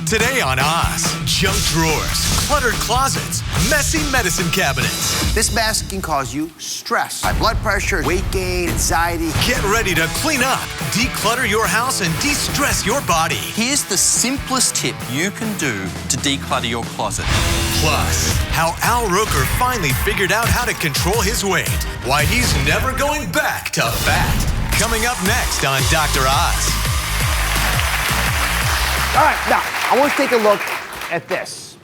Today on Oz, junk drawers, cluttered closets, messy medicine cabinets. This mess can cause you stress, high blood pressure, weight gain, anxiety. Get ready to clean up, declutter your house, and de-stress your body. Here's the simplest tip you can do to declutter your closet. Plus, how Al Roker finally figured out how to control his weight. Why he's never going back to fat. Coming up next on Dr. Oz. All right, now, I want to take a look at this.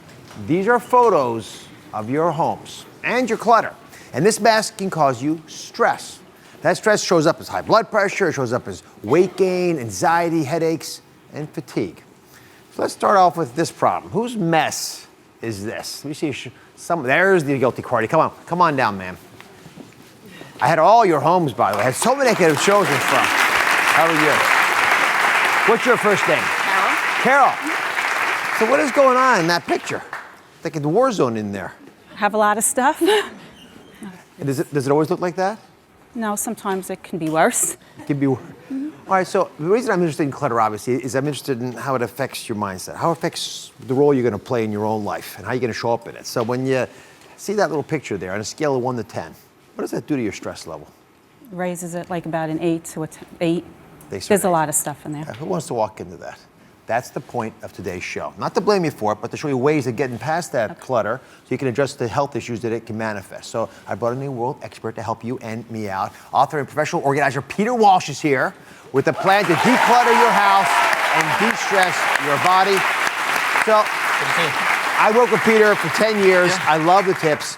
These are photos of your homes and your clutter. And this mess can cause you stress. That stress shows up as high blood pressure, it shows up as weight gain, anxiety, headaches, and fatigue. So let's start off with this problem. Whose mess is this? Let me see there's the guilty party. Come on down, ma'am. I had all your homes, by the way. I had so many I could have chosen from. How are you? What's your first name? Carol. So what is going on in that picture? Like a war zone in there. Have a lot of stuff. Does it always look like that? No, sometimes it can be worse. It can be worse. Mm-hmm. All right, so the reason I'm interested in clutter, obviously, is I'm interested in how it affects your mindset, how it affects the role you're going to play in your own life, and how you're going to show up in it. So when you see that little picture there on a scale of 1 to 10, what does that do to your stress level? Raises it like about an 8 to 8. There's a lot of stuff in there. Who wants to walk into that? That's the point of today's show. Not to blame you for it, but to show you ways of getting past that clutter so you can address the health issues that it can manifest. So I brought in a world expert to help you and me out. Author and professional organizer Peter Walsh is here with a plan to declutter your house and de-stress your body. So I worked with Peter for 10 years. Yeah. I love the tips.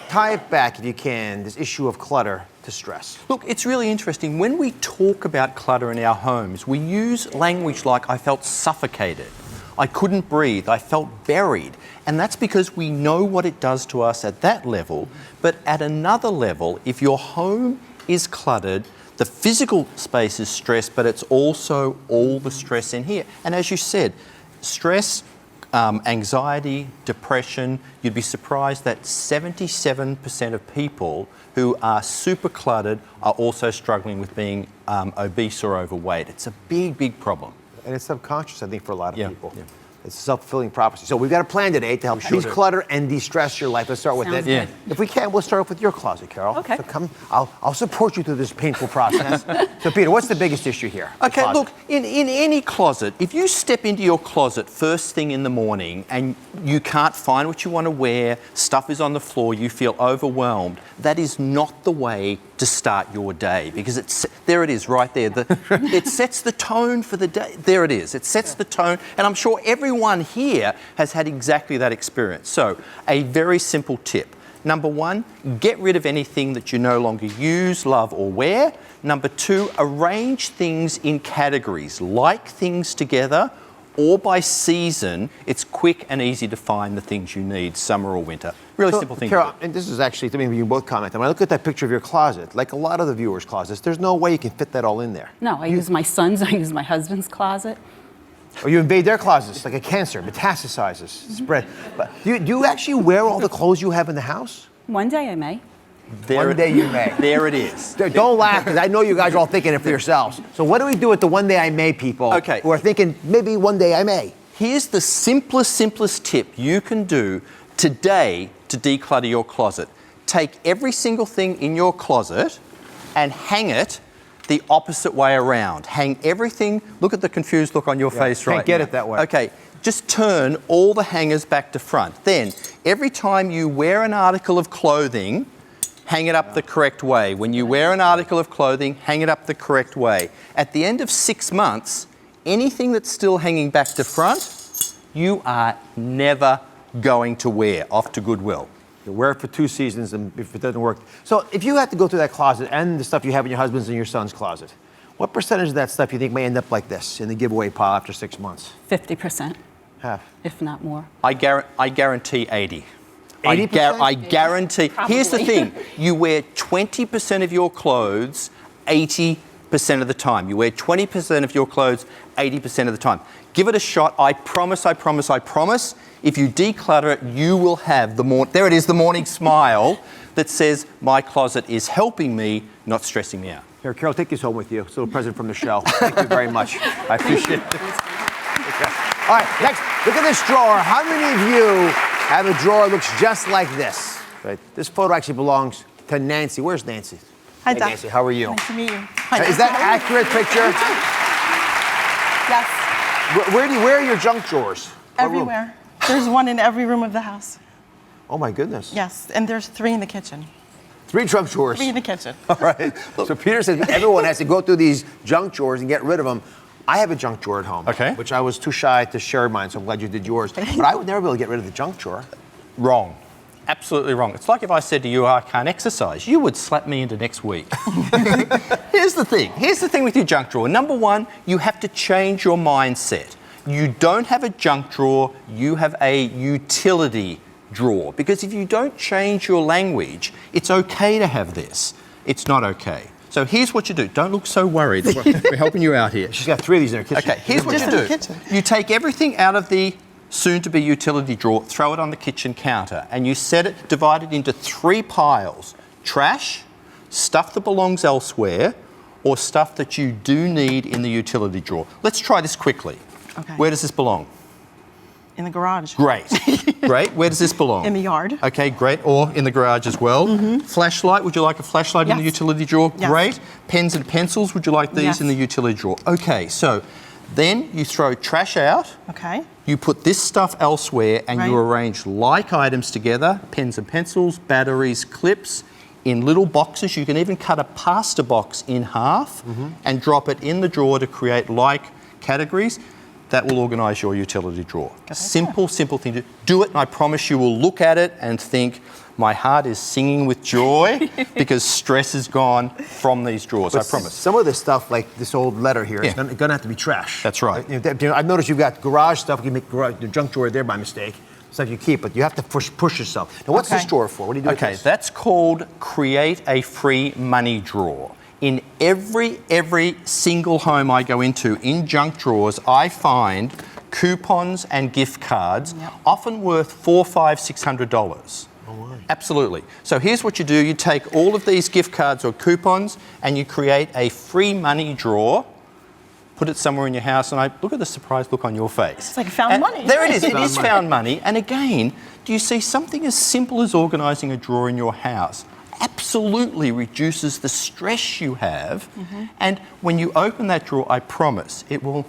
Tie it back, if you can, this issue of clutter to stress. Look, it's really interesting. When we talk about clutter in our homes, we use language like, I felt suffocated, I couldn't breathe, I felt buried. And that's because we know what it does to us at that level. But at another level, if your home is cluttered, the physical space is stressed, but it's also all the stress in here. And as you said, stress, anxiety, depression, you'd be surprised that 77% of people who are super cluttered are also struggling with being obese or overweight. It's a big, big problem. And it's subconscious, I think, for a lot of people. Yeah. It's a self-fulfilling prophecy. So we've got a plan today to help declutter and de-stress your life. Let's start with it. Yeah. If we can, we'll start off with your closet, Carol. Okay. So come, I'll support you through this painful process. So Peter, what's the biggest issue here? Okay, look, in any closet, if you step into your closet first thing in the morning and you can't find what you want to wear, stuff is on the floor, you feel overwhelmed, that is not the way to start your day, because there it is right there. It sets the tone for the day. There it is. It sets the tone, and I'm sure everyone here has had exactly that experience. So, a very simple tip. Number 1, get rid of anything that you no longer use, love, or wear. Number 2, arrange things in categories. Like things together, or by season. It's quick and easy to find the things you need, summer or winter. Really simple thing. Carol, and this is actually, I mean, you both comment. When I look at that picture of your closet, like a lot of the viewers' closets, there's no way you can fit that all in there. No, I use my son's, I use my husband's closet. Or you invade their closets like a cancer, metastasizes, spread. But do you actually wear all the clothes you have in the house? One day I may. One day you may. There it is. Don't laugh, because I know you guys are all thinking it for yourselves. So what do we do with the one day I may people who are thinking, maybe one day I may? Here's the simplest tip you can do today to declutter your closet. Take every single thing in your closet and hang it the opposite way around. Hang everything, look at the confused look on your face right now. Can't get it that way. Okay, just turn all the hangers back to front. Then, every time you wear an article of clothing, hang it up the correct way. When you wear an article of clothing, hang it up the correct way. At the end of 6 months, anything that's still hanging back to front, you are never going to wear. Off to Goodwill. You wear it for 2 seasons, and if it doesn't work. So if you had to go through that closet and the stuff you have in your husband's and your son's closet, what percentage of that stuff you think may end up like this in the giveaway pile after 6 months? 50%. Half. If not more. I guarantee 80. 80%? I guarantee. Probably. Here's the thing. You wear 20% of your clothes 80% of the time. You wear 20% of your clothes 80% of the time. Give it a shot. I promise. If you declutter it, you will have the morning smile that says, my closet is helping me, not stressing me out. Here, Carol, take this home with you. It's a little present from the show. Thank you very much. I appreciate it. All right, next, look at this drawer. How many of you have a drawer that looks just like this? Right. This photo actually belongs to Nancy. Where's Nancy? Hi, Hey, Doc. Nancy, how are you? Nice to meet you. Is that accurate picture? Yes, Where are your junk drawers? What room? everywhere. There's one in every room of the house. Oh my goodness. Yes, and there's 3 in the kitchen. 3 junk drawers. 3 in the kitchen. All right. So Peter says everyone has to go through these junk drawers and get rid of them. I have a junk drawer at home. Okay. Which I was too shy to share mine, so I'm glad you did yours. But I would never be able to get rid of the junk drawer. Wrong. Absolutely wrong. It's like if I said to you, I can't exercise, you would slap me into next week. Here's the thing. Here's the thing with your junk drawer. Number one, you have to change your mindset. You don't have a junk drawer, you have a utility drawer. Because if you don't change your language, it's okay to have this. It's not okay. So here's what you do. Don't look so worried. We're helping you out here. She's got 3 of these in her kitchen. Okay, here's what Just you in do. the kitchen. You take everything out of the soon-to-be utility drawer, throw it on the kitchen counter, and you set it, divide it into 3 piles. Trash, stuff that belongs elsewhere, or stuff that you do need in the utility drawer. Let's try this quickly. Okay. Where does this belong? In the garage. Great. Great. Where does this belong? In the yard. Okay, great. Or in the garage as well. Flashlight, would you like a flashlight in the Yes. utility drawer? Yes. Great. Pens and pencils, would you like these Yes. in the utility drawer? Okay, so then you throw trash out. Okay. You put this stuff elsewhere and you Right. arrange like items together, pens and pencils, batteries, clips, in little boxes. You can even cut a pasta box in half and drop it in the drawer to create like categories. That will organise your utility drawer. Simple, simple thing to do it, and I promise you will look at it and think, my heart is singing with joy because stress is gone from these drawers, I promise. Some of this stuff, like this old letter here, is Yeah. going to have to be trash. That's right. I've noticed you've got garage stuff. You make the junk drawer there by mistake. Stuff you keep, but you have to push yourself. Now, what's this Okay. drawer for? What do you do with Okay, this? that's called create a free money drawer. In every single home I go into, in junk drawers, I find coupons and gift cards, often worth $400, $500, $600. Absolutely. So here's what you do. You take all of these gift cards or coupons and you create a free money drawer, put it somewhere in your house, and I look at the surprised look on your face. It's like found money. There it is. It Found is money. found money. And again, do you see something as simple as organising a drawer in your house absolutely reduces the stress you have. And when you open that drawer, I promise it will.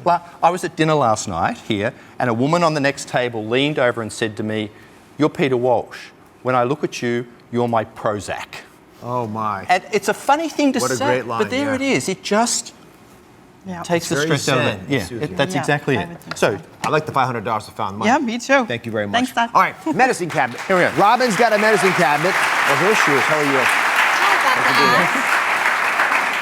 Well, I was at dinner last night here, and a woman on the next table leaned over and said to me, "You're Peter Walsh. When I look at you, you're my Prozac." Oh, my. And it's a funny thing to What a say, great line, but there yeah. it is. It just Yeah. takes the very stress out of zen, it. Yeah, Susie. that's Yeah, exactly I it. would think So, so. I like the $500 to found money. Yeah, me too. Thank you very much. Thanks, Doc. All right, medicine cabinet. Here we go. Robin's got a medicine cabinet. Well, here she is. How are you?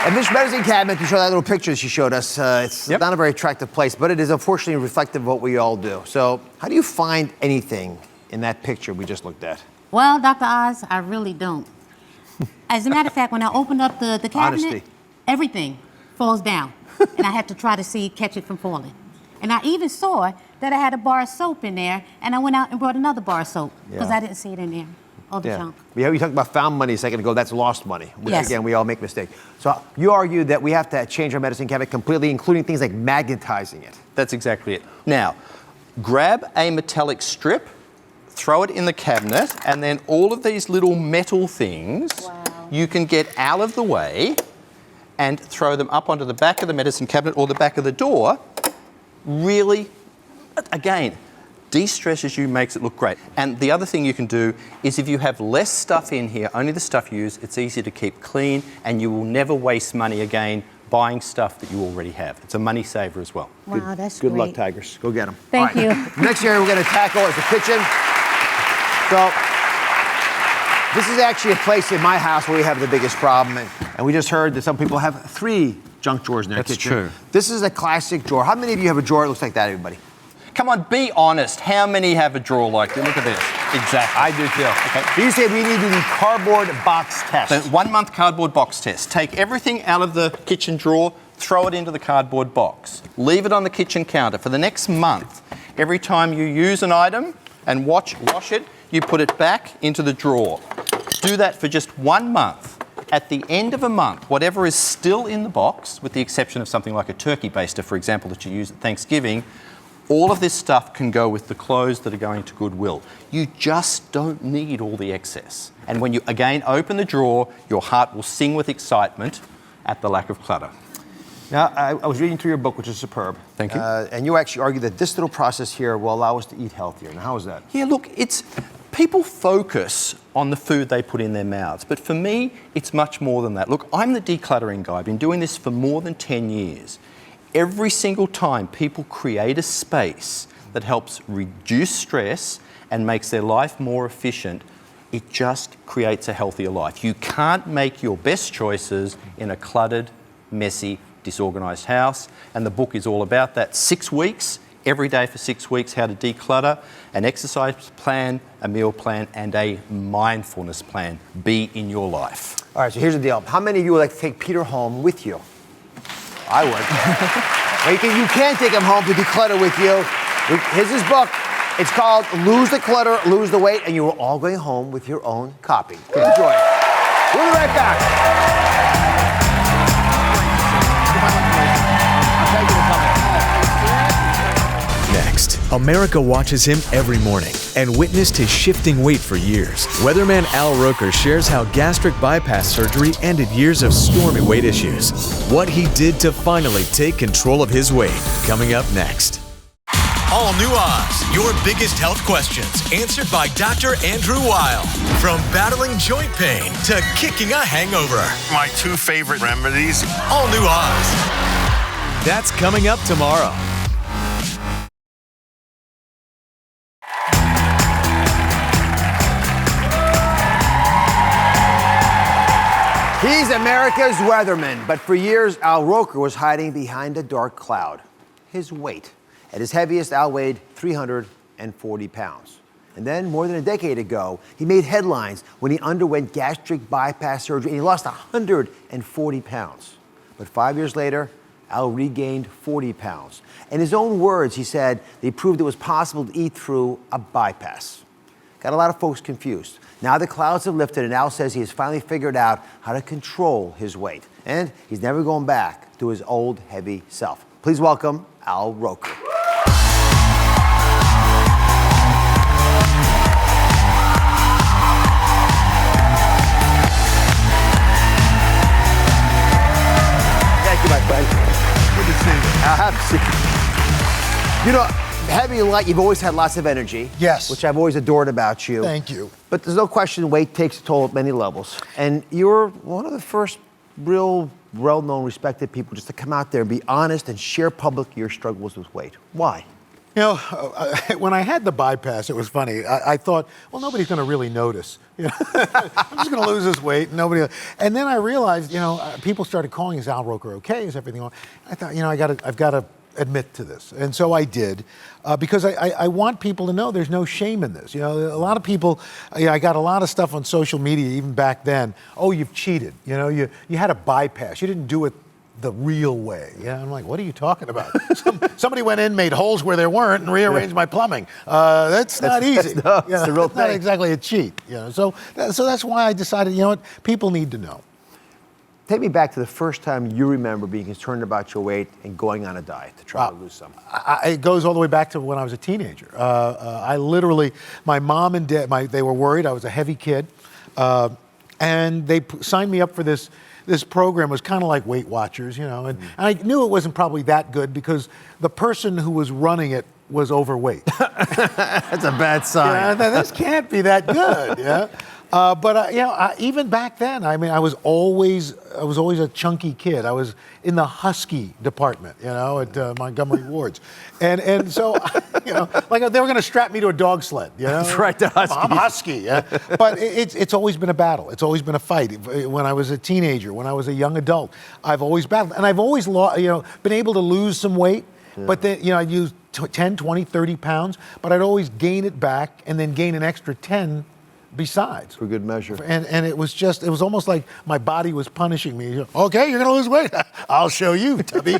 And this medicine cabinet, to show that little picture she showed us, it's Yep. not a very attractive place, but it is unfortunately reflective of what we all do. So, how do you find anything in that picture we just looked at? Well, Dr. Oz, I really don't. As a matter of fact, when I opened up the cabinet, Honesty. everything falls down. And I had to try to catch it from falling. And I even saw that I had a bar of soap in there, and I went out and brought another bar of soap because Yeah. I didn't see it in there. All the junk. Yeah, we talked about found money a second ago. That's lost money. Which, Yes. again, we all make mistakes. So you argue that we have to change our medicine cabinet completely, including things like magnetizing it. that's exactly it. Now, grab a metallic strip, throw it in the cabinet, and then all of these little metal things you can get out of the way and throw them up onto the back of the medicine cabinet or the back of the door. Really, again, de-stresses you, makes it look great. And the other thing you can do is if you have less stuff in here, only the stuff you use, it's easy to keep clean and you will never waste money again buying stuff that you already have. It's a money saver as well. Wow, that's Good great. luck, Tigers. Go get them. Thank you. Next area we're going to tackle is the kitchen. So this is actually a place in my house where we have the biggest problem. And we just heard that some people have 3 junk drawers in their That's kitchen. true. This is a classic drawer. How many of you have a drawer that looks like that, everybody? Come on, be honest. How many have a drawer like this? Look at this. Exactly. I do too. Okay. You said we need to do the cardboard box test. So 1 month cardboard box test. Take everything out of the kitchen drawer, throw it into the cardboard box. Leave it on the kitchen counter for the next month. Every time you use an item and wash it, you put it back into the drawer. Do that for just 1 month. At the end of a month, whatever is still in the box, with the exception of something like a turkey baster, for example, that you use at Thanksgiving, All of this stuff can go with the clothes that are going to Goodwill. You just don't need all the excess. And when you, again, open the drawer, your heart will sing with excitement at the lack of clutter. Now, I was reading through your book, which is superb. Thank you. And you actually argue that this little process here will allow us to eat healthier. Now, how is that? Yeah, look, people focus on the food they put in their mouths, but for me, it's much more than that. Look, I'm the decluttering guy. I've been doing this for more than 10 years. Every single time people create a space that helps reduce stress and makes their life more efficient, it just creates a healthier life. You can't make your best choices in a cluttered, messy, disorganized house, and the book is all about that. 6 weeks, every day for 6 weeks, how to declutter, an exercise plan, a meal plan, and a mindfulness plan be in your life. All right, so here's the deal. How many of you would like to take Peter home with you? I would. You can take him home to declutter with you. Here's his book. It's called Lose the Clutter, Lose the Weight, and you are all going home with your own copy. Enjoy. We'll be right back. Next, America watches him every morning and witnessed his shifting weight for years. Weatherman Al Roker shares how gastric bypass surgery ended years of stormy weight issues. What he did to finally take control of his weight. Coming up next. All New Oz, your biggest health questions answered by Dr. Andrew Weil. From battling joint pain to kicking a hangover. My 2 favorite remedies. All New Oz. That's coming up tomorrow. He's America's weatherman, but for years, Al Roker was hiding behind a dark cloud. His weight. At his heaviest, Al weighed 340 pounds. And then, more than a decade ago, he made headlines when he underwent gastric bypass surgery and he lost 140 pounds. But 5 years later, Al regained 40 pounds. In his own words, he said they proved it was possible to eat through a bypass. Got a lot of folks confused. Now the clouds have lifted and Al says he has finally figured out how to control his weight. And he's never going back to his old heavy self. Please welcome Al Roker. Thank you, my friend. Good to see you. I have to see you. You know, heavy and light, you've always had lots of energy. Yes. Which I've always adored about you. Thank you. But there's no question weight takes a toll at many levels. And you're one of the first real well-known, respected people just to come out there and be honest and share publicly your struggles with weight. Why? You know, when I had the bypass, it was funny. I thought, well, nobody's going to really notice. You know? I'm just going to lose this weight. And then I realized, you know, people started calling us Al Roker. Okay, is everything on? I thought, you know, I've got to admit to this, and so I did, because I want people to know there's no shame in this. You know, a lot of people. You know, I got a lot of stuff on social media even back then. Oh, you've cheated. You know, you had a bypass. You didn't do it the real way. Yeah, I'm like, what are you talking about? Somebody went in, made holes where there weren't, and rearranged my plumbing. That's not easy. It's the real thing. Not exactly a cheat. You know, so that's why I decided. You know what? People need to know. Take me back to the first time you remember being concerned about your weight and going on a diet to try to lose some. It goes all the way back to when I was a teenager. I literally, my mom and dad, they were worried I was a heavy kid, and they signed me up for this program. It was kind of like Weight Watchers, you know, and I knew it wasn't probably that good because the person who was running it was overweight. That's a bad sign. Yeah, this can't be that good. Yeah. But you know, even back then, I mean, I was always a chunky kid. I was in the husky department, you know, at Montgomery Wards, and so, you know, like they were going to strap me to a dog sled, you know. That's right, the husky. I'm husky, yeah. But it's always been a battle. It's always been a fight. When I was a teenager, when I was a young adult, I've always battled, and I've always been able to lose some weight. Yeah. But then, you know, I'd use 10, 20, 30 pounds, but I'd always gain it back and then gain an extra 10 besides. For good measure. And it was almost like my body was punishing me. Okay, you're going to lose weight. I'll show you, Tubby.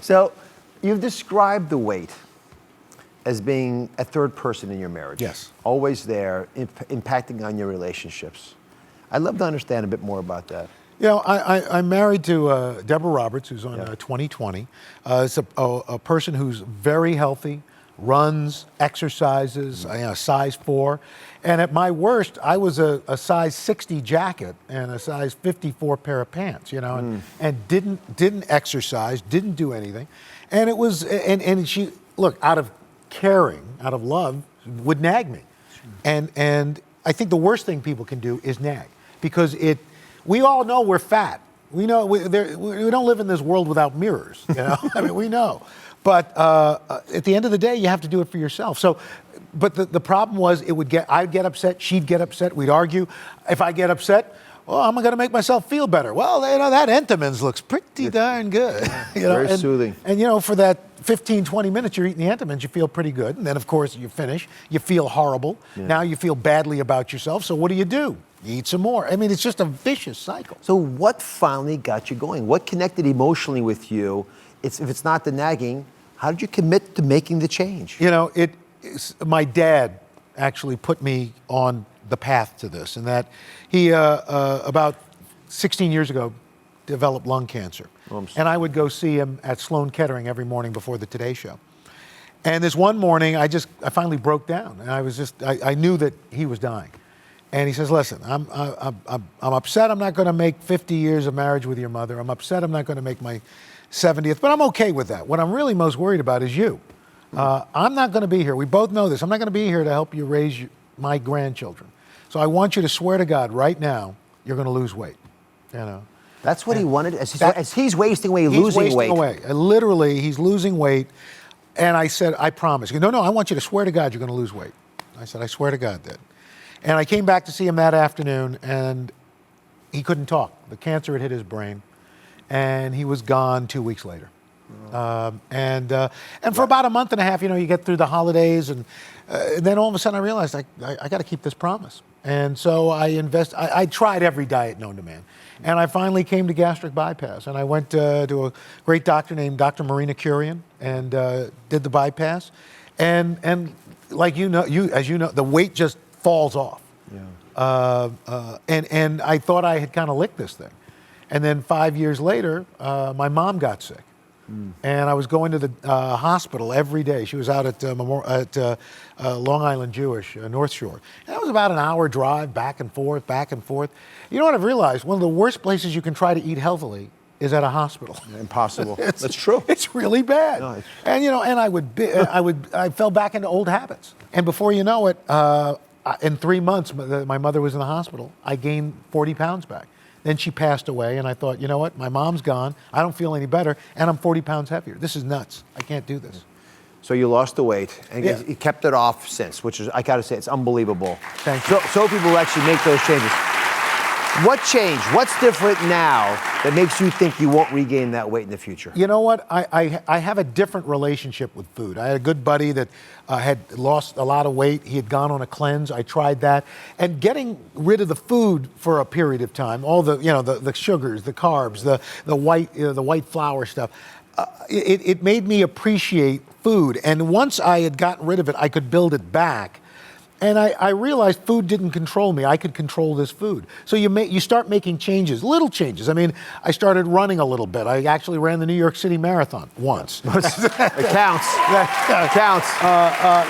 So you've described the weight as being a third person in your marriage. Yes. Always there, impacting on your relationships. I'd love to understand a bit more about that. You know, I'm married to Deborah Roberts, who's on 2020. It's a person who's very healthy, runs, exercises, size 4. And at my worst, I was a size 60 jacket and a size 54 pair of pants, you know, and didn't exercise, didn't do anything. And it was, and she, look, out of caring, out of love, would nag me. And I think the worst thing people can do is nag, because we all know we're fat. We know we don't live in this world without mirrors, you know. I mean, we know. But at the end of the day, you have to do it for yourself. So, but the problem was, I'd get upset, she'd get upset, we'd argue. If I get upset, well, I'm going to make myself feel better. Well, you know, that Entenmann's looks pretty darn good. You know, Very soothing. And, you know, for that 15, 20 minutes you're eating the Entenmann's, you feel pretty good. And then, of course, you finish. You feel horrible. Yeah. Now you feel badly about yourself. So what do? You eat some more. I mean, it's just a vicious cycle. So what finally got you going? What connected emotionally with you? If it's not the nagging, how did you commit to making the change? You know, my dad actually put me on the path to this, and that he, about 16 years ago, developed lung cancer. And I would go see him at Sloan Kettering every morning before the Today Show. And this one morning, I finally broke down, and I knew that he was dying. And he says, listen, I'm upset I'm not going to make 50 years of marriage with your mother. I'm upset I'm not going to make my 70th, but I'm okay with that. What I'm really most worried about is you. I'm not going to be here. We both know this. I'm not going to be here to help you raise my grandchildren. So I want you to swear to God right now, you're going to lose weight. You know. That's what he wanted. As he's wasting weight, losing weight. Away. Literally, he's losing weight. And I said, I promise. He goes, no, I want you to swear to God you're going to lose weight. I said, I swear to God, Dad. And I came back to see him that afternoon, and he couldn't talk. The cancer had hit his brain, and he was gone 2 weeks later. And for about a month and a half, you know, you get through the holidays, and then all of a sudden I realized I got to keep this promise. And so I tried every diet known to man. And I finally came to gastric bypass, and I went to a great doctor named Dr. Marina Curian, and did the bypass. And like as you know, the weight just falls off. Yeah. And I thought I had kind of licked this thing. And then 5 years later, my mom got sick. And I was going to the hospital every day. She was out at Long Island Jewish, North Shore. And that was about an hour drive, back and forth, back and forth. You know what I've realized? One of the worst places you can try to eat healthily is at a hospital. Impossible. That's true. It's really bad. No, and you know, and I fell back into old habits. And before you know it, in 3 months, my mother was in the hospital. I gained 40 pounds back. Then she passed away, and I thought, you know what? My mom's gone. I don't feel any better, and I'm 40 pounds heavier. This is nuts. I can't do this. So you lost the weight, and you kept it off since, which is, I got to say, it's unbelievable. Thank you. So people actually make those changes. What changed? What's different now that makes you think you won't regain that weight in the future? You know what? I have a different relationship with food. I had a good buddy that had lost a lot of weight. He had gone on a cleanse. I tried that. And getting rid of the food for a period of time, all the, you know, the sugars, the carbs, the white flour stuff, it made me appreciate food. And once I had gotten rid of it, I could build it back. And I realized food didn't control me. I could control this food. So you start making changes, little changes. I mean, I started running a little bit. I actually ran the New York City Marathon once. It counts. It counts.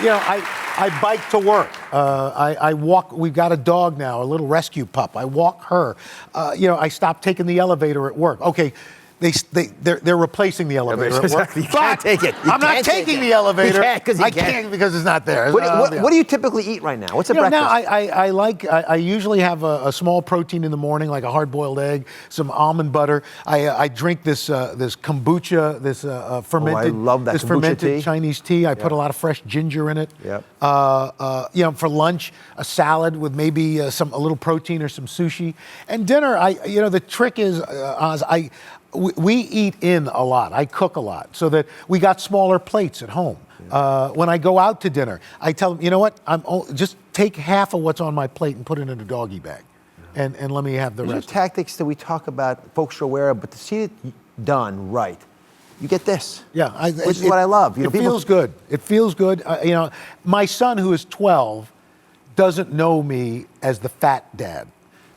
You know, I bike to work. I walk. We've got a dog now, a little rescue pup. I walk her. You know, I stopped taking the elevator at work. Okay. They're replacing the elevator. Exactly. You can't take it. I'm not taking the elevator. I can't because it's not there. What do you typically eat right now? What's a breakfast? Now I usually have a small protein in the morning, like a hard-boiled egg, some almond butter. I drink this kombucha, this fermented. I love that this kombucha fermented tea. Chinese tea. I put a lot of fresh ginger in it. Yep. You know, for lunch, a salad with maybe a little protein or some sushi. And dinner, you know, the trick is, we eat in a lot. I cook a lot, so that we got smaller plates at home. When I go out to dinner, I tell them, you know what? Just take half of what's on my plate and put it in a doggy bag, and let me have the rest. These are tactics that we talk about, folks are aware of, but to see it done right, you get this. Yeah, which is what I love. You know, it feels good. It feels good. You know, my son, who is 12, doesn't know me as the fat dad.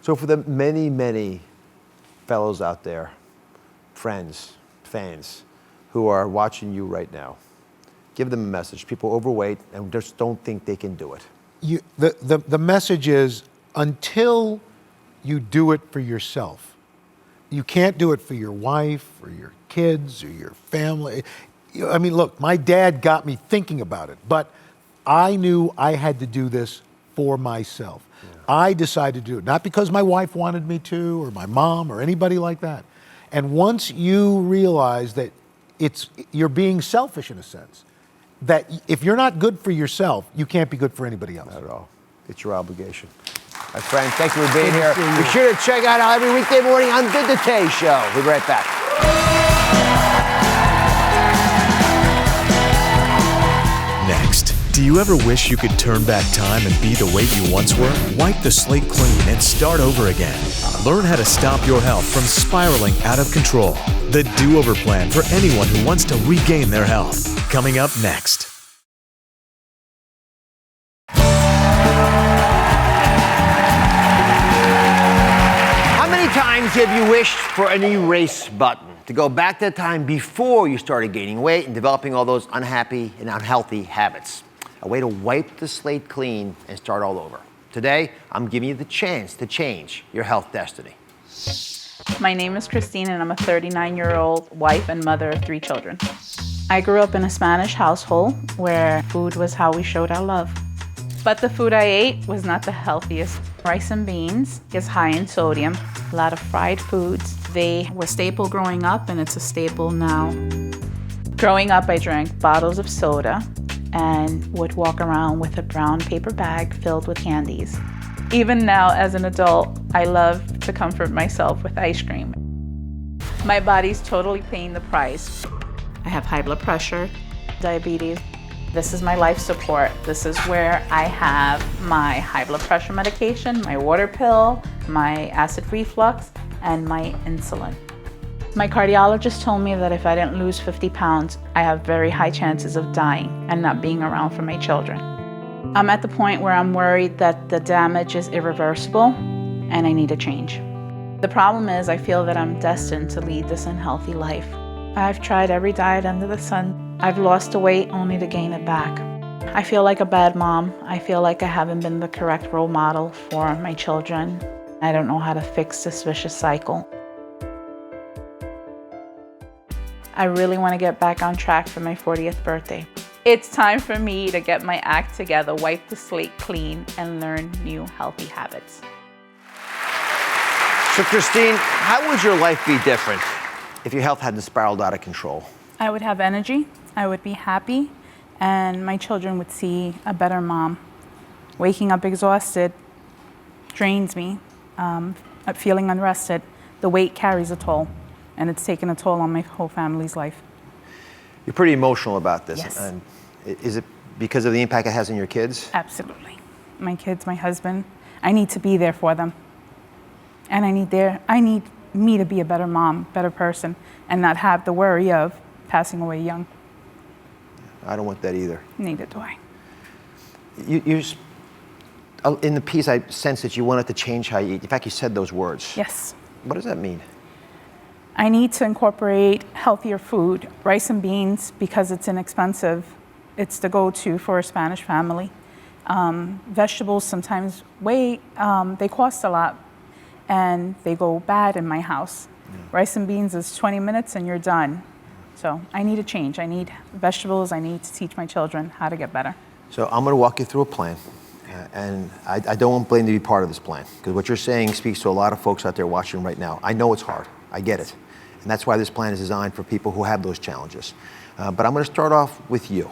So for the many fellows out there, friends, fans, who are watching you right now. Give them a message. People overweight and just don't think they can do it. The message is, until you do it for yourself, you can't do it for your wife or your kids or your family. I mean, look, my dad got me thinking about it, but I knew I had to do this for myself. Yeah. I decided to do it, not because my wife wanted me to, or my mom, or anybody like that. And once you realize that you're being selfish in a sense, that if you're not good for yourself, you can't be good for anybody else. Not at all. It's your obligation. My friend, thank you for being here. Be sure to check out every weekday morning on The Today Show. We'll be right back. Next, do you ever wish you could turn back time and be the weight you once were? Wipe the slate clean and start over again. Learn how to stop your health from spiraling out of control. The do-over plan for anyone who wants to regain their health. Coming up next. How many times have you wished for an erase button to go back to the time before you started gaining weight and developing all those unhappy and unhealthy habits? A way to wipe the slate clean and start all over. Today, I'm giving you the chance to change your health destiny. My name is Christine, and I'm a 39-year-old wife and mother of 3 children. I grew up in a Spanish household where food was how we showed our love. But the food I ate was not the healthiest. Rice and beans is high in sodium, a lot of fried foods. They were staple growing up, and it's a staple now. Growing up, I drank bottles of soda and would walk around with a brown paper bag filled with candies. Even now, as an adult, I love to comfort myself with ice cream. My body's totally paying the price. I have high blood pressure, diabetes. This is my life support. This is where I have my high blood pressure medication, my water pill, my acid reflux, and my insulin. My cardiologist told me that if I didn't lose 50 pounds, I have very high chances of dying and not being around for my children. I'm at the point where I'm worried that the damage is irreversible and I need a change. The problem is I feel that I'm destined to lead this unhealthy life. I've tried every diet under the sun. I've lost the weight only to gain it back. I feel like a bad mom. I feel like I haven't been the correct role model for my children. I don't know how to fix this vicious cycle. I really want to get back on track for my 40th birthday. It's time for me to get my act together, wipe the slate clean, and learn new healthy habits. So Christine, how would your life be different if your health hadn't spiraled out of control? I would have energy, I would be happy, and my children would see a better mom. Waking up exhausted drains me, feeling unrested. The weight carries a toll, and it's taken a toll on my whole family's life. You're pretty emotional about this. Yes. And is it because of the impact it has on your kids? Absolutely. My kids, my husband, I need to be there for them. And I need me to be a better mom, better person, and not have the worry of passing away young. I don't want that either. Neither do I. In the piece, I sense that you wanted to change how you eat. In fact, you said those words. Yes. What does that mean? I need to incorporate healthier food, rice and beans, because it's inexpensive. It's the go-to for a Spanish family. Vegetables sometimes they cost a lot, and they go bad in my house. Yeah. Rice and beans is 20 minutes and you're done. So I need a change. I need vegetables. I need to teach my children how to get better. So I'm going to walk you through a plan. And I don't want Blaine to be part of this plan, because what you're saying speaks to a lot of folks out there watching right now. I know it's hard. I get it. And that's why this plan is designed for people who have those challenges. But I'm going to start off with you,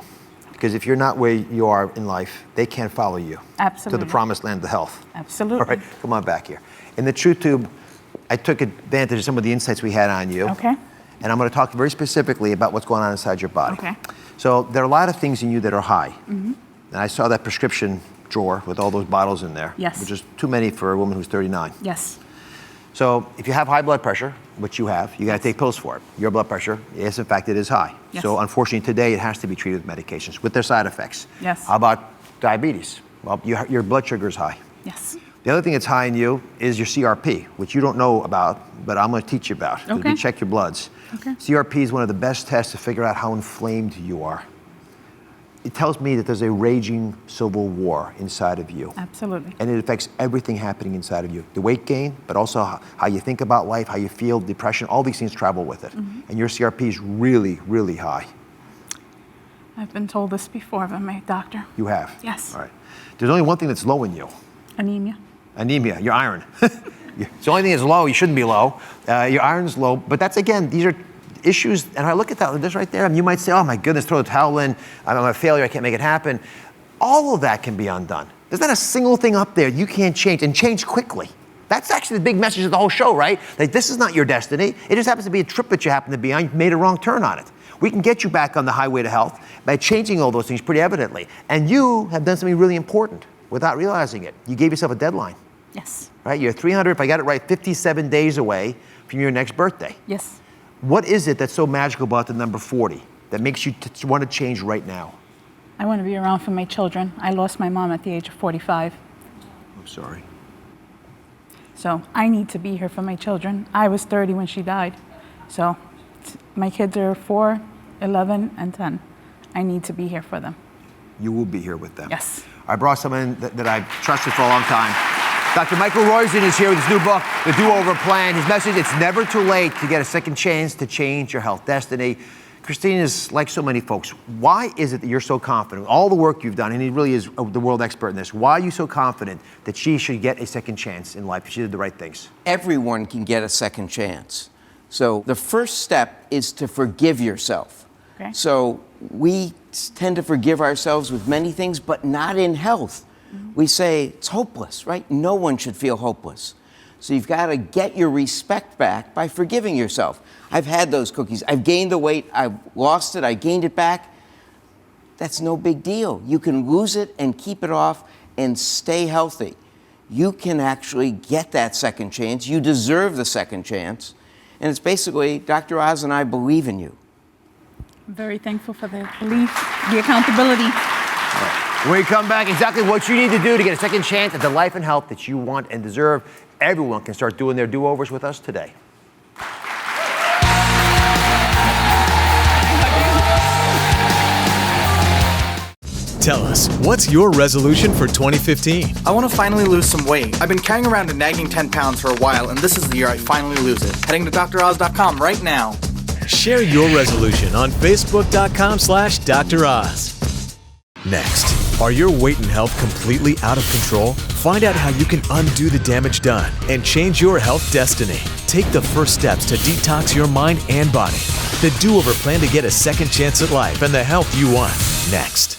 because if you're not where you are in life, they can't follow you. Absolutely. To the promised land of health. Absolutely. All right, come on back here. In the Truth Tube, I took advantage of some of the insights we had on you. Okay. And I'm going to talk very specifically about what's going on inside your body. Okay. So there are a lot of things in you that are high. Mm-hmm. And I saw that prescription drawer with all those bottles in there. Yes. Which is too many for a woman who's 39. Yes. So if you have high blood pressure, which you have, you got to take pills for it. Your blood pressure, yes, in fact, it is high. Yes. So unfortunately today it has to be treated with medications with their side effects. Yes. How about diabetes? Well, your blood sugar is high. Yes. The other thing that's high in you is your CRP, which you don't know about, but I'm going to teach you about. 'Cause Okay. we check your bloods. Okay. CRP is one of the best tests to figure out how inflamed you are. It tells me that there's a raging civil war inside of you. Absolutely. And it affects everything happening inside of you. The weight gain, but also how you think about life, how you feel, depression, all these things travel with it. And your CRP is really, really high. I've been told this before by my doctor. You have? Yes. All right. There's only one thing that's low in you. Anemia. Anemia, your iron. It's the only thing that's low. You shouldn't be low. Your iron's low. But that's, again, these are issues. And I look at that, this right there. I mean, you might say, oh, my goodness, throw the towel in. I'm a failure. I can't make it happen. All of that can be undone. There's not a single thing up there you can't change, and change quickly. That's actually the big message of the whole show, right? Like, this is not your destiny. It just happens to be a trip that you happen to be on. You made a wrong turn on it. We can get you back on the highway to health by changing all those things pretty evidently. And you have done something really important without realizing it. You gave yourself a deadline. Yes. Right? You're 300, if I got it right, 57 days away from your next birthday. Yes. What is it that's so magical about the number 40 that makes you want to change right now? I want to be around for my children. I lost my mom at the age of 45. I'm sorry. So I need to be here for my children. I was 30 when she died. So my kids are 4, 11, and 10. I need to be here for them. You will be here with them. Yes. I brought someone that I've trusted for a long time. Dr. Michael Roizen is here with his new book, The Do-Over Plan. His message, it's never too late to get a second chance to change your health destiny. Christine is like so many folks. Why is it that you're so confident? All the work you've done, and he really is the world expert in this. Why are you so confident that she should get a second chance in life? She did the right things. Everyone can get a second chance. So the first step is to forgive yourself. Okay. So we tend to forgive ourselves with many things, but not in health. We say it's hopeless, right? No one should feel hopeless. So you've got to get your respect back by forgiving yourself. I've had those cookies. I've gained the weight. I've lost it. I gained it back. That's no big deal. You can lose it and keep it off and stay healthy. You can actually get that second chance. You deserve the second chance. And it's basically, Dr. Oz and I believe in you. I'm very thankful for the belief, the accountability. When we come back, exactly what you need to do to get a second chance at the life and health that you want and deserve. Everyone can start doing their do-overs with us today. Tell us, what's your resolution for 2015? I want to finally lose some weight. I've been carrying around a nagging 10 pounds for a while, and this is the year I finally lose it. Heading to DrOz.com right now. Share your resolution on Facebook.com/Dr. Oz. Next, are your weight and health completely out of control? Find out how you can undo the damage done and change your health destiny. Take the first steps to detox your mind and body. The Do-Over Plan to get a second chance at life and the health you want. Next.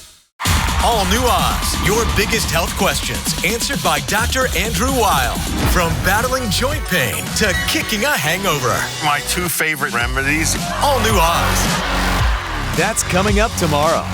All New Oz, your biggest health questions answered by Dr. Andrew Weil. From battling joint pain to kicking a hangover. My 2 favorite remedies. All New Oz. That's coming up tomorrow.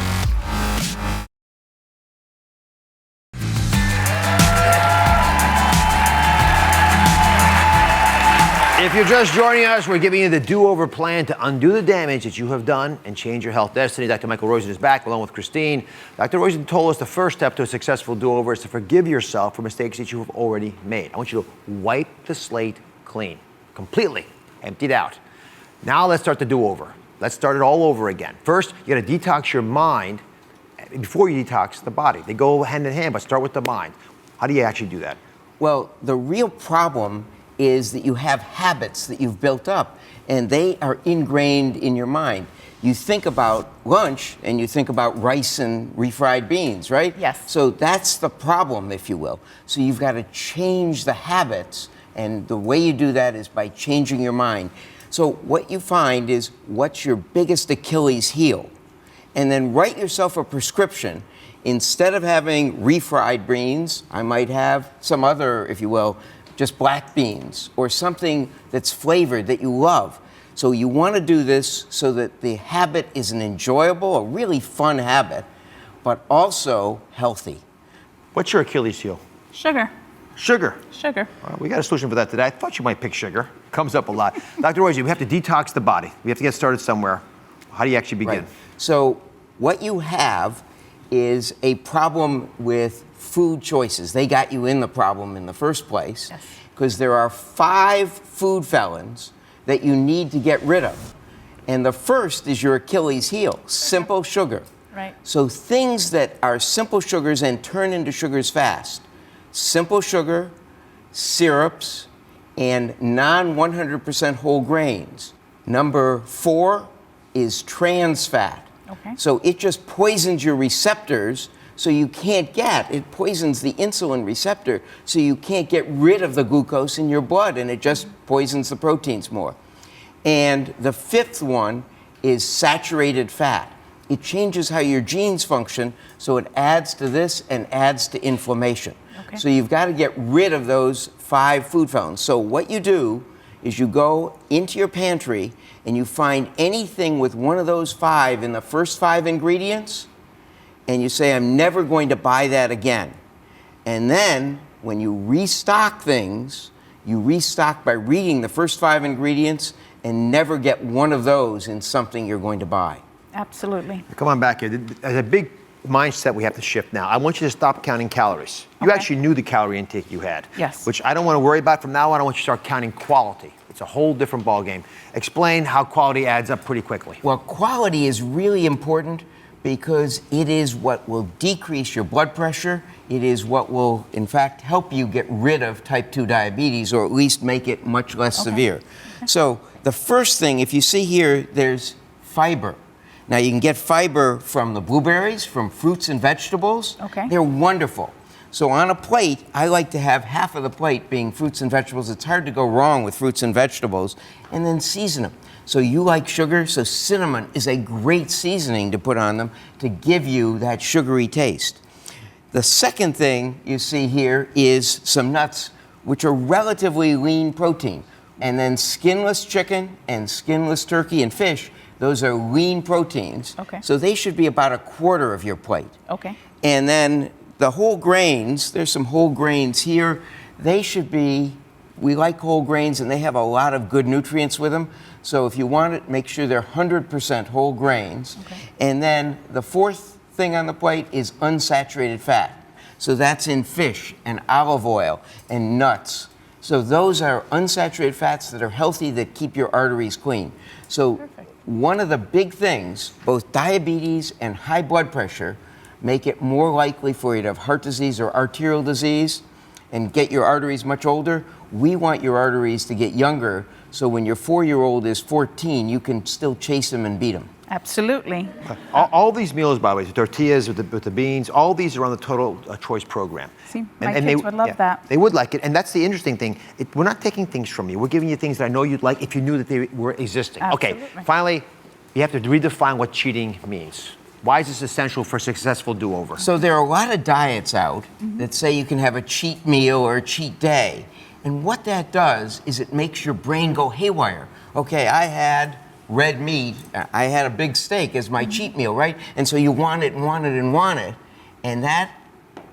If you're just joining us, we're giving you the do-over plan to undo the damage that you have done and change your health destiny. Dr. Michael Roizen is back along with Christine. Dr. Roizen told us the first step to a successful do-over is to forgive yourself for mistakes that you have already made. I want you to wipe the slate clean, completely emptied out. Now let's start the do-over. Let's start it all over again. First, you got to detox your mind before you detox the body. They go hand in hand, but start with the mind. How do you actually do that? Well, the real problem is that you have habits that you've built up, and they are ingrained in your mind. You think about lunch, and you think about rice and refried beans, right? Yes. So that's the problem, if you will. So you've got to change the habits, and the way you do that is by changing your mind. So what you find is what's your biggest Achilles heel, and then write yourself a prescription. Instead of having refried beans, I might have some other, if you will, just black beans or something that's flavored that you love. So you want to do this so that the habit is an enjoyable, a really fun habit, but also healthy. What's your Achilles heel? Sugar. Sugar. Sugar. Well, we got a solution for that today. I thought you might pick sugar. Comes up a lot. Dr. Roizen, we have to detox the body. We have to get started somewhere. How do you actually begin? Right. So what you have is a problem with food choices. They got you in the problem in the first place because there are 5 food felons that you need to get rid of. And the first is your Achilles heel, simple sugar. Right. So things that are simple sugars and turn into sugars fast. Simple sugar, syrups, and non-100% whole grains. Number 4 is trans fat. Okay. So it just poisons your receptors, so you can't it poisons the insulin receptor, so you can't get rid of the glucose in your blood, and it just poisons the proteins more. And the 5th one is saturated fat. It changes how your genes function, so it adds to this and adds to inflammation. Okay. So you've got to get rid of those 5 food felons. So what you do is you go into your pantry and you find anything with one of those 5 in the first 5 ingredients, and you say, I'm never going to buy that again. And then when you restock things, you restock by reading the first 5 ingredients and never get one of those in something you're going to buy. Absolutely. Come on back here. There's a big mindset we have to shift now. I want you to stop counting calories. You actually knew the calorie intake you had. Yes. Which I don't want to worry about from now on. I want you to start counting quality. It's a whole different ballgame. Explain how quality adds up pretty quickly. Well, quality is really important because it is what will decrease your blood pressure. It is what will, in fact, help you get rid of type 2 diabetes, or at least make it much less severe. So the first thing, if you see here, there's fiber. Now, you can get fiber from the blueberries, from fruits and vegetables. Okay. They're wonderful. So on a plate, I like to have half of the plate being fruits and vegetables. It's hard to go wrong with fruits and vegetables. And then season them. So you like sugar, so cinnamon is a great seasoning to put on them to give you that sugary taste. The second thing you see here is some nuts, which are relatively lean protein. And then skinless chicken and skinless turkey and fish, those are lean proteins. Okay. So they should be about 1/4 of your plate. Okay. And then the whole grains, there's some whole grains here. They should be, we like whole grains and they have a lot of good nutrients with them. So if you want it, make sure they're 100% whole grains. Okay. And then the 4th thing on the plate is unsaturated fat. So that's in fish and olive oil and nuts. So those are unsaturated fats that are healthy, that keep your arteries clean. So one of the big things, both diabetes and high blood pressure, make it more likely for you to have heart disease or arterial disease and get your arteries much older. We want your arteries to get younger, so when your 4-year-old is 14, you can still chase him and beat him. Absolutely. All these meals, by the way, the tortillas with the beans, all these are on the Total Choice program. See, my kids would love that. They would like it, and that's the interesting thing. We're not taking things from you. We're giving you things that I know you'd like if you knew that they were existing. Absolutely. Okay, finally, you have to redefine what cheating means. Why is this essential for a successful do-over? So there are a lot of diets out that say you can have a cheat meal or a cheat day. And what that does is it makes your brain go haywire. Okay, I had red meat, I had a big steak as my cheat meal, right? And so you want it and want it and want it, and that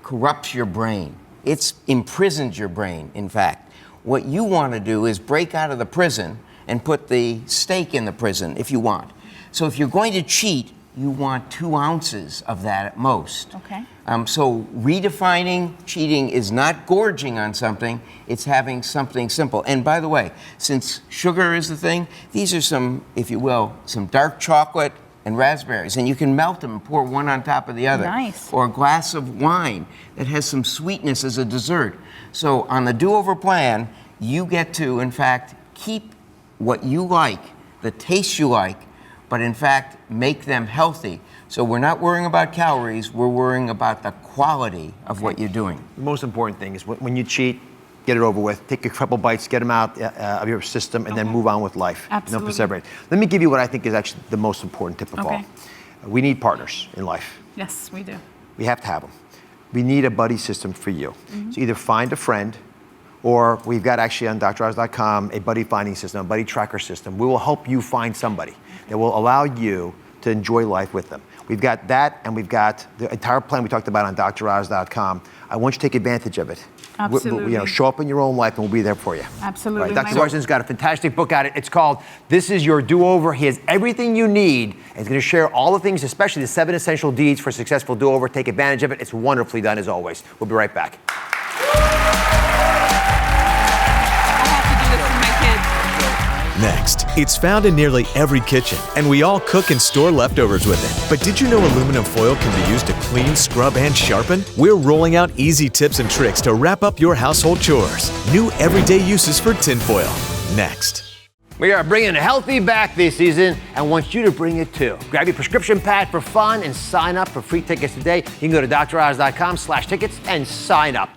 corrupts your brain. It's imprisons your brain, in fact. What you want to do is break out of the prison and put the steak in the prison if you want. So if you're going to cheat, you want 2 ounces of that at most. Okay. So redefining cheating is not gorging on something, it's having something simple. And by the way, since sugar is the thing, these are some, if you will, some dark chocolate and raspberries, and you can melt them and pour one on top of the other. Nice. Or a glass of wine that has some sweetness as a dessert. So on the do-over plan, you get to, in fact, keep what you like, the taste you like, but in fact, make them healthy. So we're not worrying about calories, we're worrying about the quality of what you're doing. The most important thing is when you cheat, get it over with. Take a couple bites, get them out of your system, and then move on with life. Absolutely. No perseverate. Let me give you what I think is actually the most important tip of all. We need partners in life. Yes, we do. We have to have them. We need a buddy system for you. So either find a friend, or we've got actually on droz.com a buddy finding system, a buddy tracker system. We will help you find somebody that will allow you to enjoy life with them. We've got that, and we've got the entire plan we talked about on DrOz.com. I want you to take advantage of it. Absolutely. Show up in your own life, and we'll be there for you. Absolutely. Right. Dr. Zarson's got a fantastic book out. It's called This Is Your Do-Over. He has everything you need, and he's going to share all the things, especially the 7 essential deeds for a successful do-over. Take advantage of it. It's wonderfully done, as always. We'll be right back. Next, it's found in nearly every kitchen, and we all cook and store leftovers with it. But did you know aluminum foil can be used to clean, scrub, and sharpen? We're rolling out easy tips and tricks to wrap up your household chores. New everyday uses for tinfoil. Next. We are bringing healthy back this season and want you to bring it too. Grab your prescription pad for fun and sign up for free tickets today. You can go to DrOz.com/tickets and sign up.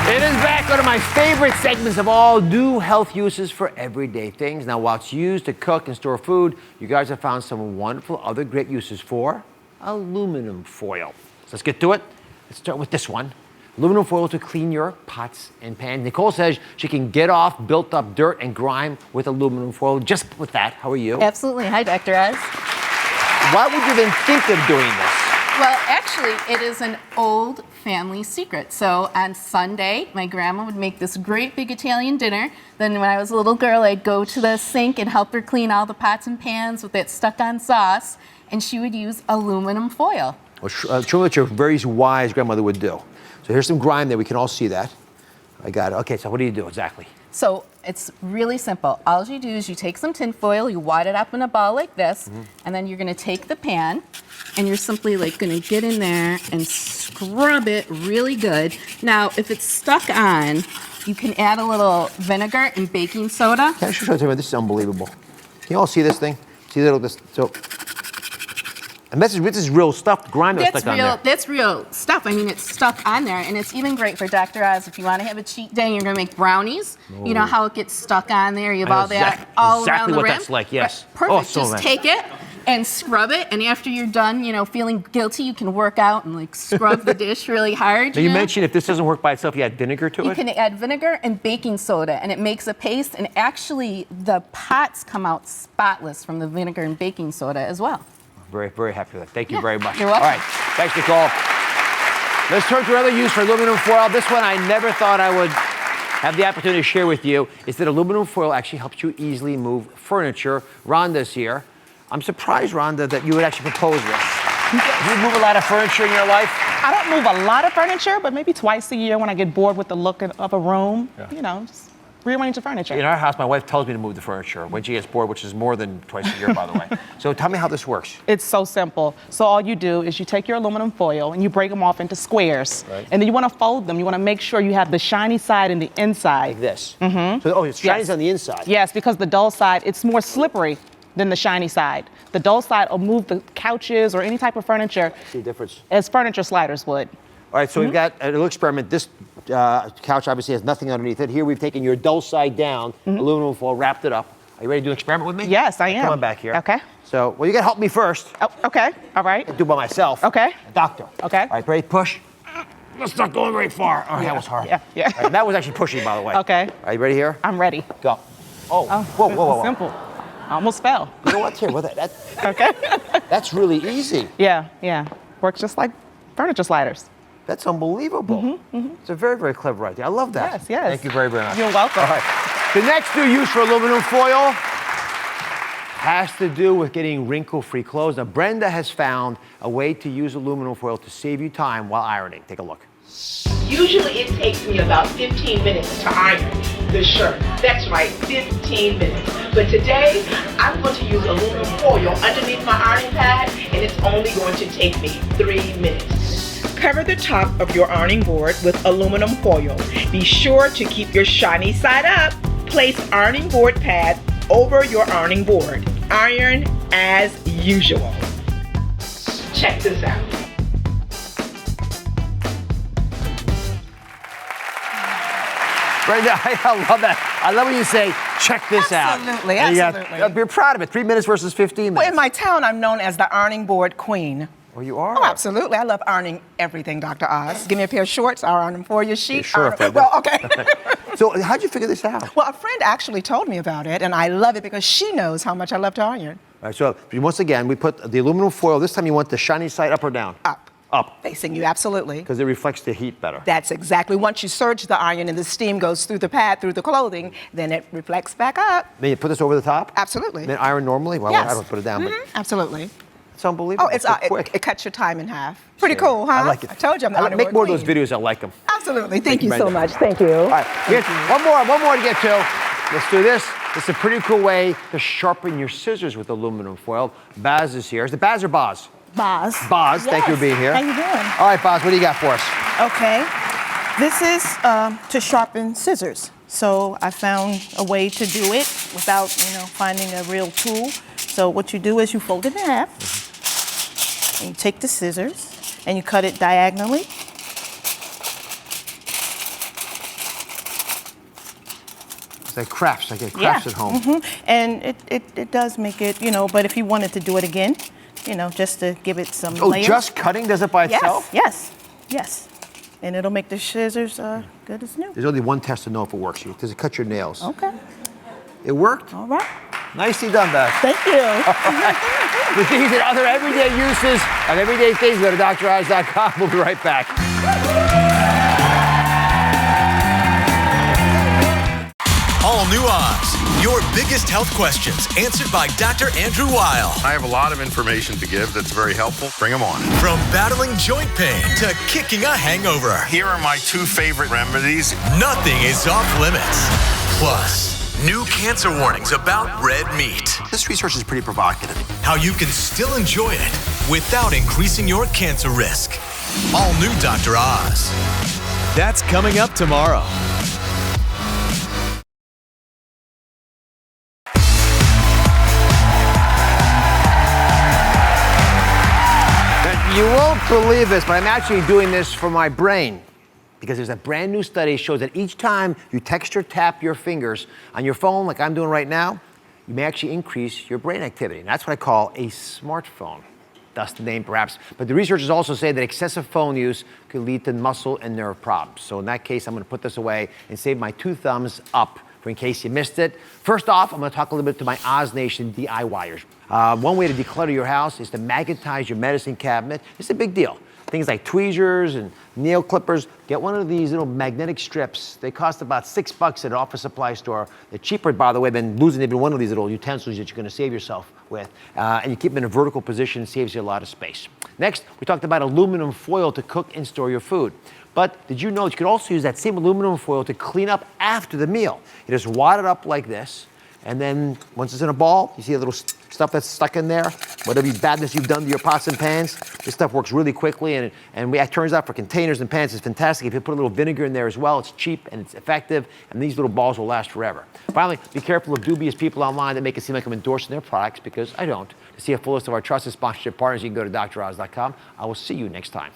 It is back, one of my favorite segments of all, new health uses for everyday things. Now, while it's used to cook and store food, you guys have found some wonderful other great uses for aluminum foil. So let's get to it. Let's start with this one. Aluminum foil to clean your pots and pans. Nicole says she can get off built up dirt and grime with aluminum foil. Just with that, how are you? Absolutely. Hi, Dr. Oz. Why would you then think of doing this? Well, actually, it is an old family secret. So on Sunday, my grandma would make this great big Italian dinner. Then when I was a little girl, I'd go to the sink and help her clean all the pots and pans with that stuck-on sauce, and she would use aluminum foil. Well, show me what your very wise grandmother would do. So here's some grime there. We can all see that. I got it. Okay, so what do you do exactly? So it's really simple. All you do is you take some tin foil, you wad it up in a ball like this, and then you're going to take the pan, and you're simply like going to get in there and scrub it really good. Now, if it's stuck on, you can add a little vinegar and baking soda. Can I show you? This is unbelievable. Can you all see this thing? See this? So, and this is real stuff. Grime that's stuck on there. That's real stuff. I mean, it's stuck on there, and it's even great for Dr. Oz if you want to have a cheat day and you're going to make brownies. Oh. You know how it gets stuck on there. You have all that all around the rim. Exactly what that's like. Yes. Perfect. Oh, so just nice. take it and scrub it, and after you're done, feeling guilty, you can work out and like scrub the dish really hard. Now you mentioned if this doesn't work by itself, you add vinegar to it? You can add vinegar and baking soda, and it makes a paste, and actually the pots come out spotless from the vinegar and baking soda as well. Very, very happy with that. Thank you very much. You're welcome. All right. Thanks, Nicole. Let's turn to another use for aluminum foil. This one I never thought I would have the opportunity to share with you, is that aluminum foil actually helps you easily move furniture. Rhonda's here. I'm surprised, Rhonda, that you would actually propose this. Do you move a lot of furniture in your life? I don't move a lot of furniture, but maybe twice a year when I get bored with the look of a room, just rearrange the furniture. In our house, my wife tells me to move the furniture when she gets bored, which is more than twice a year, by the way. So tell me how this works. It's so simple. So all you do is you take your aluminum foil and you break them off into squares. Right. And then you want to fold them. You want to make sure you have the shiny side and the inside. Like this. Mm-hmm. So, it's shiny on the inside. Yes, because the dull side, it's more slippery than the shiny side. The dull side will move the couches or any type of furniture. See the difference? As furniture sliders would. All right, so we've got a little experiment. This couch obviously has nothing underneath it. Here we've taken your dull side down, aluminum foil, wrapped it up. Are you ready to do an experiment with me? Yes, I am. Come on back here. Okay. So, well, you gotta help me first. Oh, okay, all right. I do it by myself. Okay. Doctor. Okay. All right, ready, push. That's not going very far. Oh, that was hard. Yeah. All right, that was actually pushing, by the way. Okay. Are you ready here? I'm ready. Go. Oh, whoa. Simple. I almost fell. You know what's here? Okay. That's really easy. Yeah. Works just like furniture sliders. That's unbelievable. It's a very, very clever idea. I love that. Yes. Thank you very, very much. You're welcome. All right. The next new use for aluminum foil has to do with getting wrinkle-free clothes. Now, Brenda has found a way to use aluminum foil to save you time while ironing. Take a look. Usually it takes me about 15 minutes to iron the shirt. That's right, 15 minutes. But today, I'm going to use aluminum foil underneath my ironing pad, and it's only going to take me 3 minutes. Cover the top of your ironing board with aluminum foil. Be sure to keep your shiny side up. Place ironing board pad over your ironing board. Iron as usual. Check this out. Brenda, I love that. I love when you say, check this out. Absolutely. You're proud of it. 3 minutes versus 15 minutes. Well, in my town, I'm known as the ironing board queen. Oh, you are? Oh, absolutely. I love ironing everything, Dr. Oz. Give me a pair of shorts, I'll iron them for you. Sheet, sure, well, okay. So how'd you figure this out? Well, a friend actually told me about it, and I love it because she knows how much I love to iron. All right, so once again, we put the aluminum foil. This time you want the shiny side up or down? Up. Up. Facing you, absolutely. Because it reflects the heat better. That's exactly. Once you surge the iron and the steam goes through the pad, through the clothing, then it reflects back up. Then you put this over the top? Absolutely. Then iron normally? Well, Yes. I don't put it down, but Absolutely. it's unbelievable. Oh, it's so quick. it cuts your time in half. Pretty cool, huh? I like it. I told you I'm the Make underwear more of those queen. videos. I like them. Absolutely. Thank you Brenda. so much. Thank you. All right, one more to get to. Let's do this. It's a pretty cool way to sharpen your scissors with aluminum foil. Baz is here. Is it Baz or Boz? Boz. Boz, thank you for being here. How you doing? All right, Boz, what do you got for us? Okay. This is to sharpen scissors. So I found a way to do it without, finding a real tool. So what you do is you fold it in half, and you take the scissors, and you cut it diagonally. It's like crafts, like it crafts at home. And it does make it, but if you wanted to do it again, just to give it some Oh, layers. just cutting does it by itself? Yes. And it'll make the scissors good as new. There's only one test to know if it works. Does it cut your nails? Okay. It worked? All right. Nicely done, Baz. Thank you. All right. For these and other everyday uses of everyday things, go to DrOz.com. We'll be right back. All new Oz. Your biggest health questions answered by Dr. Andrew Weil. I have a lot of information to give that's very helpful. Bring them on. From battling joint pain to kicking a hangover. Here are my 2 favorite remedies. Nothing is off limits. Plus, new cancer warnings about red meat. This research is pretty provocative. How you can still enjoy it without increasing your cancer risk. All new Dr. Oz. That's coming up tomorrow. You won't believe this, but I'm actually doing this for my brain because there's a brand new study that shows that each time you texture tap your fingers on your phone, like I'm doing right now, you may actually increase your brain activity. And that's what I call a smartphone. Thus the name, perhaps. But the researchers also say that excessive phone use could lead to muscle and nerve problems. So in that case, I'm going to put this away and save my 2 thumbs up for in case you missed it. First off, I'm going to talk a little bit to my Oz Nation DIYers. One way to declutter your house is to magnetize your medicine cabinet. It's a big deal. Things like tweezers and nail clippers. Get one of these little magnetic strips. They cost about $6 at an office supply store. They're cheaper, by the way, than losing even one of these little utensils that you're going to save yourself with. And you keep them in a vertical position. It saves you a lot of space. Next, we talked about aluminum foil to cook and store your food. But did you know that you could also use that same aluminum foil to clean up after the meal? You just wad it up like this, and then once it's in a ball, you see a little stuff that's stuck in there, whatever badness you've done to your pots and pans. This stuff works really quickly, and it turns out for containers and pans, it's fantastic. If you put a little vinegar in there as well, it's cheap and it's effective, and these little balls will last forever. Finally, be careful of dubious people online that make it seem like I'm endorsing their products, because I don't. To see a full list of our trusted sponsorship partners, you can go to DrOz.com. I will see you next time.